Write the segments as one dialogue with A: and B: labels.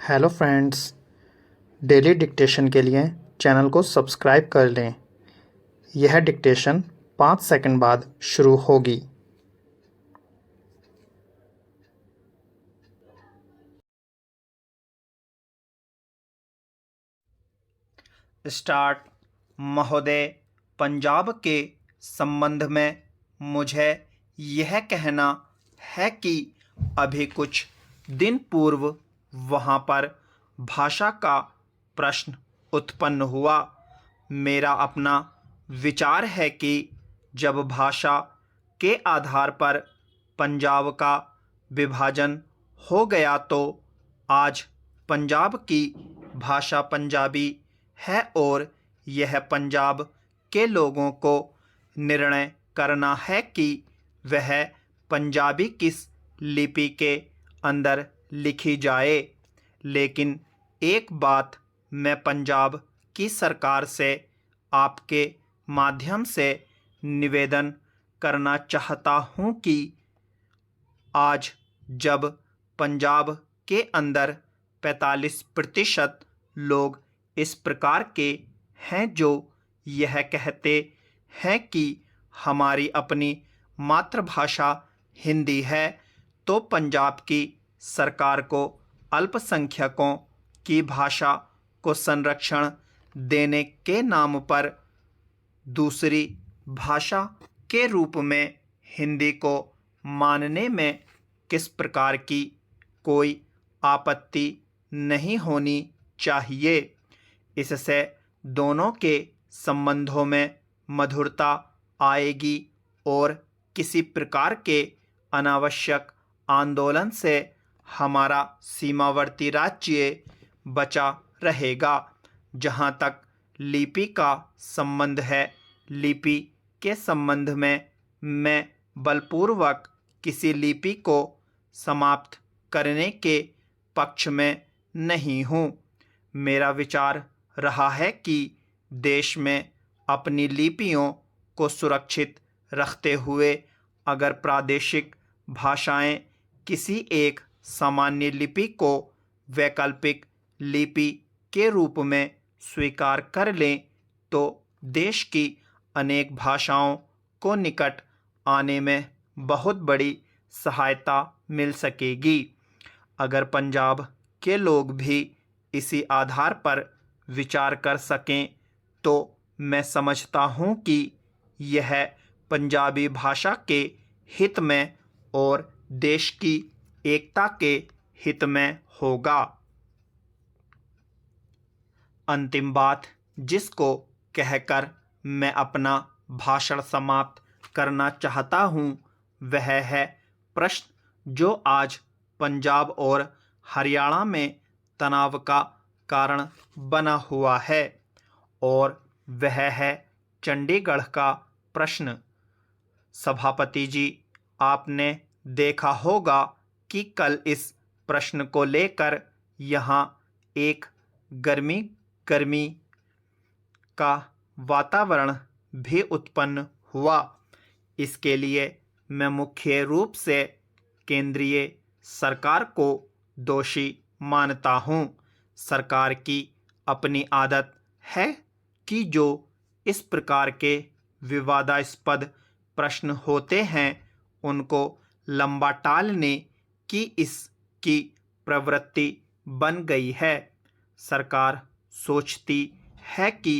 A: Hello friends, daily dictation के लिए channel को सब्सक्राइब कर लें। यह डिक्टेशन 5 सेकंड बाद शुरू होगी।
B: स्टार्ट। महोदय, पंजाब के संबंध में मुझे यह कहना है कि अभी कुछ दिन पूर्व वहाँ पर भाषा का प्रश्न उत्पन्न हुआ। मेरा अपना विचार है कि जब भाषा के आधार पर पंजाब का विभाजन हो गया तो आज पंजाब की भाषा पंजाबी है और यह पंजाब के लोगों को निर्णय करना है कि वह पंजाबी किस लिपि के अंदर लिखी जाए। लेकिन एक बात मैं पंजाब की सरकार से आपके माध्यम से निवेदन करना चाहता हूँ कि आज जब पंजाब के अंदर 45% लोग इस प्रकार के हैं जो यह कहते हैं कि हमारी अपनी मातृभाषा हिंदी है, तो पंजाब की सरकार को अल्पसंख्यकों की भाषा को संरक्षण देने के नाम पर दूसरी भाषा के रूप में हिंदी को मानने में किस प्रकार की कोई आपत्ति नहीं होनी चाहिए। इससे दोनों के संबंधों में मधुरता आएगी और किसी प्रकार के अनावश्यक आंदोलन से हमारा सीमावर्ती राज्य बचा रहेगा। जहाँ तक लिपि का संबंध है, लिपि के संबंध में मैं बलपूर्वक किसी लिपि को समाप्त करने के पक्ष में नहीं हूँ। मेरा विचार रहा है कि देश में अपनी लिपियों को सुरक्षित रखते हुए अगर प्रादेशिक भाषाएं किसी एक सामान्य लिपि को वैकल्पिक लिपि के रूप में स्वीकार कर लें तो देश की अनेक भाषाओं को निकट आने में बहुत बड़ी सहायता मिल सकेगी। अगर पंजाब के लोग भी इसी आधार पर विचार कर सकें तो मैं समझता हूँ कि यह पंजाबी भाषा के हित में और देश की एकता के हित में होगा। अंतिम बात जिसको कहकर मैं अपना भाषण समाप्त करना चाहता हूँ वह है प्रश्न जो आज पंजाब और हरियाणा में तनाव का कारण बना हुआ है, और वह है चंडीगढ़ का प्रश्न। सभापति जी, आपने देखा होगा कि कल इस प्रश्न को लेकर यहाँ एक गर्मी का वातावरण भी उत्पन्न हुआ। इसके लिए मैं मुख्य रूप से केंद्रीय सरकार को दोषी मानता हूँ। सरकार की अपनी आदत है कि जो इस प्रकार के विवादास्पद प्रश्न होते हैं उनको लंबा टालने की इसकी प्रवृत्ति बन गई है। सरकार सोचती है कि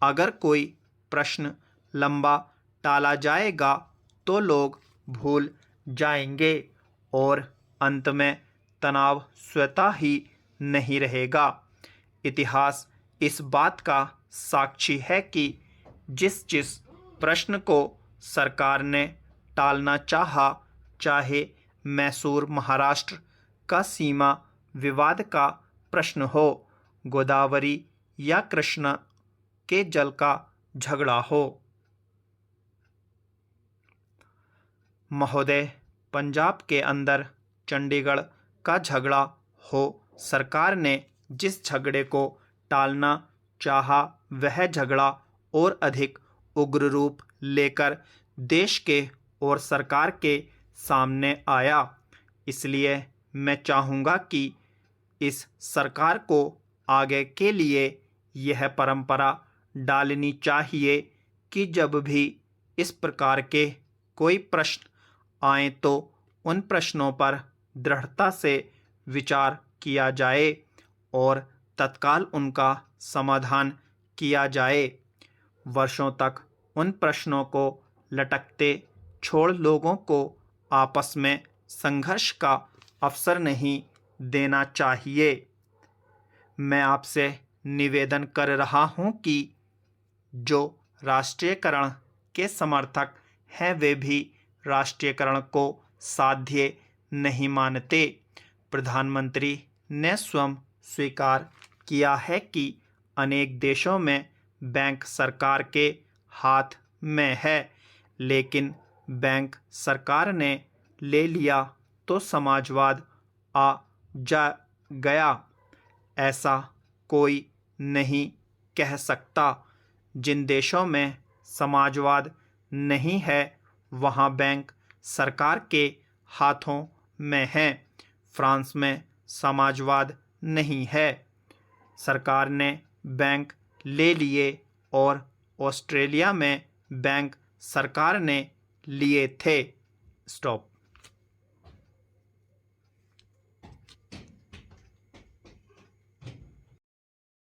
B: अगर कोई प्रश्न लंबा टाला जाएगा तो लोग भूल जाएंगे और अंत में तनाव स्वतः ही नहीं रहेगा। इतिहास इस बात का साक्षी है कि जिस प्रश्न को सरकार ने टालना चाहा, चाहे मैसूर महाराष्ट्र का सीमा विवाद का प्रश्न हो, गोदावरी या कृष्णा के जल का झगड़ा हो। महोदय, पंजाब के अंदर चंडीगढ़ का झगड़ा हो, सरकार ने जिस झगड़े को टालना चाहा वह झगड़ा और अधिक उग्र रूप लेकर देश के और सरकार के सामने आया। इसलिए मैं चाहूँगा कि इस सरकार को आगे के लिए यह परंपरा डालनी चाहिए कि जब भी इस प्रकार के कोई प्रश्न आए तो उन प्रश्नों पर दृढ़ता से विचार किया जाए और तत्काल उनका समाधान किया जाए। वर्षों तक उन प्रश्नों को लटकते छोड़ लोगों को आपस में संघर्ष का अवसर नहीं देना चाहिए। मैं आपसे निवेदन कर रहा हूं कि जो राष्ट्रीयकरण के समर्थक हैं वे भी राष्ट्रीयकरण को साध्य नहीं मानते। प्रधानमंत्री ने स्वयं स्वीकार किया है कि अनेक देशों में बैंक सरकार के हाथ में है, लेकिन बैंक सरकार ने ले लिया तो समाजवाद आ जा गया, ऐसा कोई नहीं कह सकता। जिन देशों में समाजवाद नहीं है वहाँ बैंक सरकार के हाथों में है। फ्रांस में समाजवाद नहीं है, सरकार ने बैंक ले लिए, और ऑस्ट्रेलिया में बैंक सरकार ने लिए थे। स्टॉप।